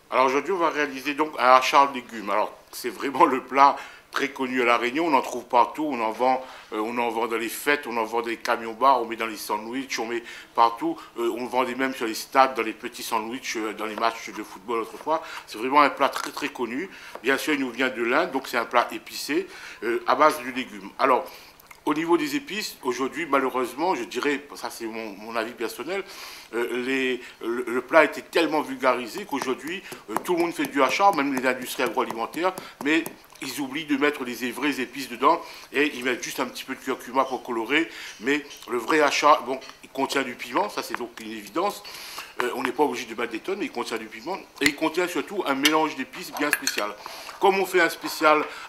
Alors aujourd'hui, on va réaliser donc un hachard de légumes. Alors c'est vraiment le plat très connu à La Réunion, on en trouve partout, on en vend dans les fêtes, on en vend dans les camions-bars, on met dans les sandwichs, on met partout, on le vendait même sur les stades, dans les petits sandwichs, dans les matchs de football autrefois. C'est vraiment un plat très très connu. Bien sûr, il nous vient de l'Inde, donc c'est un plat épicé à base de légumes. Alors, au niveau des épices, aujourd'hui, malheureusement, je dirais, ça c'est mon avis personnel, le plat a été tellement vulgarisé qu'aujourd'hui, tout le monde fait du hachard, même les industries agroalimentaires, mais ils oublient de mettre les vraies épices dedans et ils mettent juste un petit peu de curcuma pour colorer. Mais le vrai hachard, bon, il contient du piment, ça c'est donc une évidence. On n'est pas obligé de mettre des tonnes, mais il contient du piment. Et il contient surtout un mélange d'épices bien spécial. Comme on fait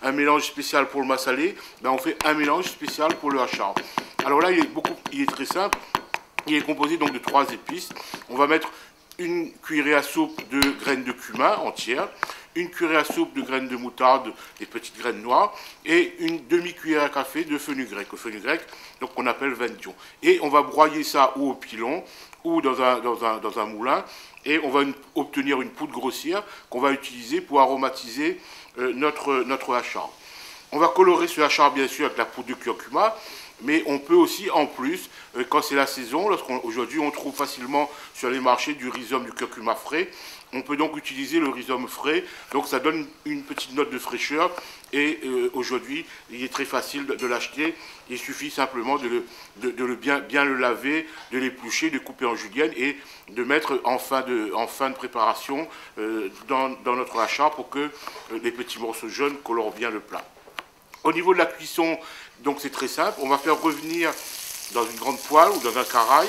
un mélange spécial pour le massalé, ben on fait un mélange spécial pour le hachard. Alors là, il est très simple. Il est composé donc de 3 épices. On va mettre une cuillerée à soupe de graines de cumin entières, une cuillerée à soupe de graines de moutarde, des petites graines noires, et une demi-cuillère à café de fenugrec, le fenugrec, donc qu'on appelle vendion. Et on va broyer ça ou au pilon, ou dans un moulin, et on va obtenir une poudre grossière qu'on va utiliser pour aromatiser notre hachard. On va colorer ce hachard bien sûr avec la poudre de curcuma, mais on peut aussi en plus, quand c'est la saison, aujourd'hui on trouve facilement sur les marchés du rhizome du curcuma frais, on peut donc utiliser le rhizome frais, donc ça donne une petite note de fraîcheur et aujourd'hui il est très facile de l'acheter, il suffit simplement de bien le laver, de l'éplucher, de couper en julienne et de mettre en fin de préparation dans notre hachard pour que les petits morceaux jaunes colorent bien le plat. Au niveau de la cuisson, donc c'est très simple. On va faire revenir dans une grande poêle ou dans un carail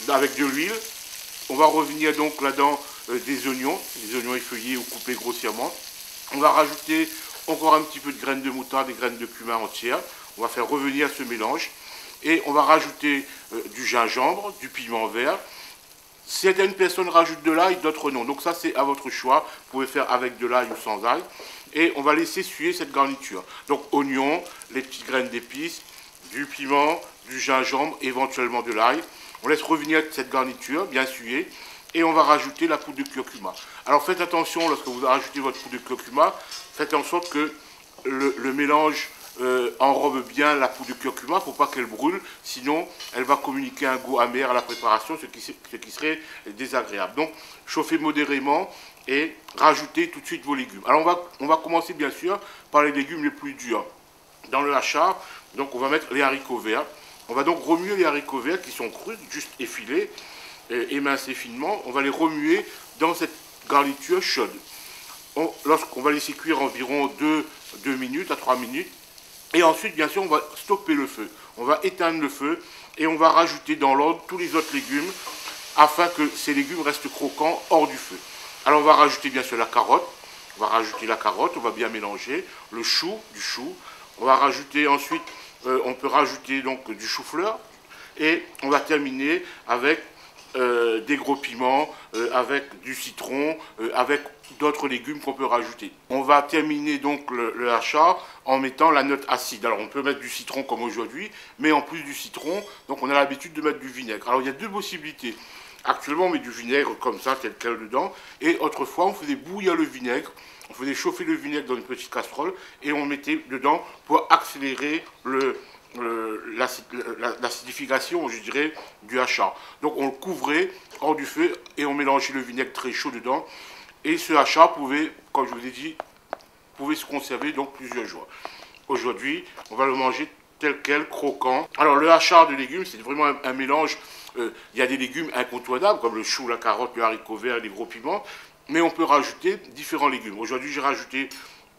avec de l'huile. On va revenir donc là-dedans des oignons effeuillés ou coupés grossièrement. On va rajouter encore un petit peu de graines de moutarde, des graines de cumin entières. On va faire revenir ce mélange. Et on va rajouter du gingembre, du piment vert. Certaines personnes rajoutent de l'ail, d'autres non. Donc ça, c'est à votre choix. Vous pouvez faire avec de l'ail ou sans ail. Et on va laisser suer cette garniture. Donc oignons, les petites graines d'épices, du piment, du gingembre, éventuellement de l'ail. On laisse revenir cette garniture, bien suer. Et on va rajouter la poudre de curcuma. Alors faites attention lorsque vous rajoutez votre poudre de curcuma. Faites en sorte que le mélange enrobe bien la poudre de curcuma pour pas qu'elle brûle, sinon elle va communiquer un goût amer à la préparation, ce qui serait désagréable. Donc chauffez modérément et rajoutez tout de suite vos légumes. Alors on va commencer bien sûr par les légumes les plus durs. Dans le hachard, donc on va mettre les haricots verts. On va donc remuer les haricots verts qui sont crus, juste effilés, émincés finement. On va les remuer dans cette garniture chaude. Lorsqu'on va laisser cuire environ 2 minutes à 3 minutes. Et ensuite, bien sûr, on va stopper le feu. On va éteindre le feu et on va rajouter dans l'ordre tous les autres légumes afin que ces légumes restent croquants hors du feu. Alors on va rajouter bien sûr la carotte. On va rajouter la carotte, on va bien mélanger. Le chou, du chou. On va rajouter ensuite, on peut rajouter donc du chou-fleur. Et on va terminer avec des gros piments, avec du citron, avec d'autres légumes qu'on peut rajouter. On va terminer donc le hachard en mettant la note acide. Alors on peut mettre du citron comme aujourd'hui, mais en plus du citron, donc on a l'habitude de mettre du vinaigre. Alors il y a 2 possibilités. Actuellement on met du vinaigre comme ça, tel quel dedans, et autrefois on faisait bouillir le vinaigre, on faisait chauffer le vinaigre dans une petite casserole, et on mettait dedans pour accélérer l'acidification, je dirais, du hachard. Donc on le couvrait hors du feu et on mélangeait le vinaigre très chaud dedans. Et ce hachard pouvait, comme je vous ai dit, pouvait se conserver donc plusieurs jours. Aujourd'hui, on va le manger tel quel, croquant. Alors le hachard de légumes, c'est vraiment un mélange. Il y a des légumes incontournables comme le chou, la carotte, le haricot vert, les gros piments. Mais on peut rajouter différents légumes. Aujourd'hui, j'ai rajouté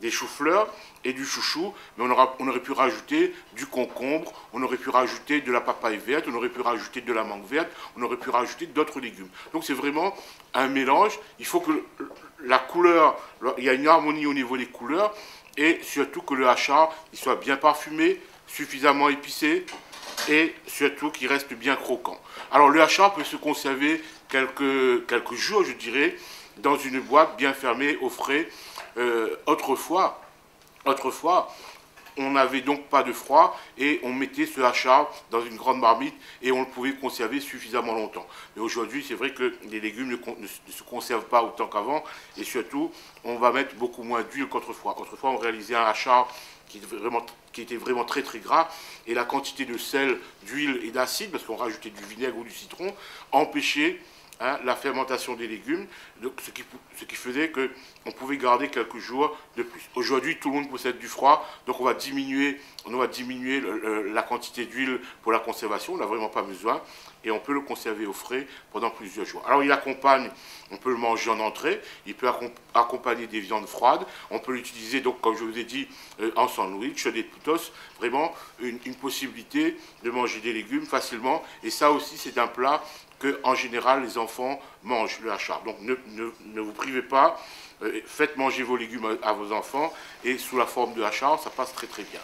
des choux-fleurs et du chouchou, mais on aurait pu rajouter du concombre, on aurait pu rajouter de la papaye verte, on aurait pu rajouter de la mangue verte, on aurait pu rajouter d'autres légumes. Donc c'est vraiment un mélange. Il faut que la couleur, il y a une harmonie au niveau des couleurs, et surtout que le hachard il soit bien parfumé, suffisamment épicé, et surtout qu'il reste bien croquant. Alors le hachard peut se conserver quelques jours, je dirais, dans une boîte bien fermée au frais. Autrefois, on n'avait donc pas de froid et on mettait ce hachard dans une grande marmite et on le pouvait conserver suffisamment longtemps. Mais aujourd'hui, c'est vrai que les légumes ne se conservent pas autant qu'avant et surtout, on va mettre beaucoup moins d'huile qu'autrefois. Autrefois, on réalisait un hachard qui était vraiment très très gras et la quantité de sel, d'huile et d'acide, parce qu'on rajoutait du vinaigre ou du citron, empêchait la fermentation des légumes, donc ce qui faisait qu'on pouvait garder quelques jours de plus. Aujourd'hui, tout le monde possède du froid, donc on va diminuer la quantité d'huile pour la conservation, on n'a vraiment pas besoin, et on peut le conserver au frais pendant plusieurs jours. Alors il accompagne, on peut le manger en entrée, il peut accompagner des viandes froides, on peut l'utiliser, donc comme je vous ai dit, en sandwich, des putos, vraiment une possibilité de manger des légumes facilement, et ça aussi c'est un plat que, en général, les enfants mangent le hachard. Donc ne vous privez pas, faites manger vos légumes à vos enfants, et sous la forme de hachard, ça passe très très bien.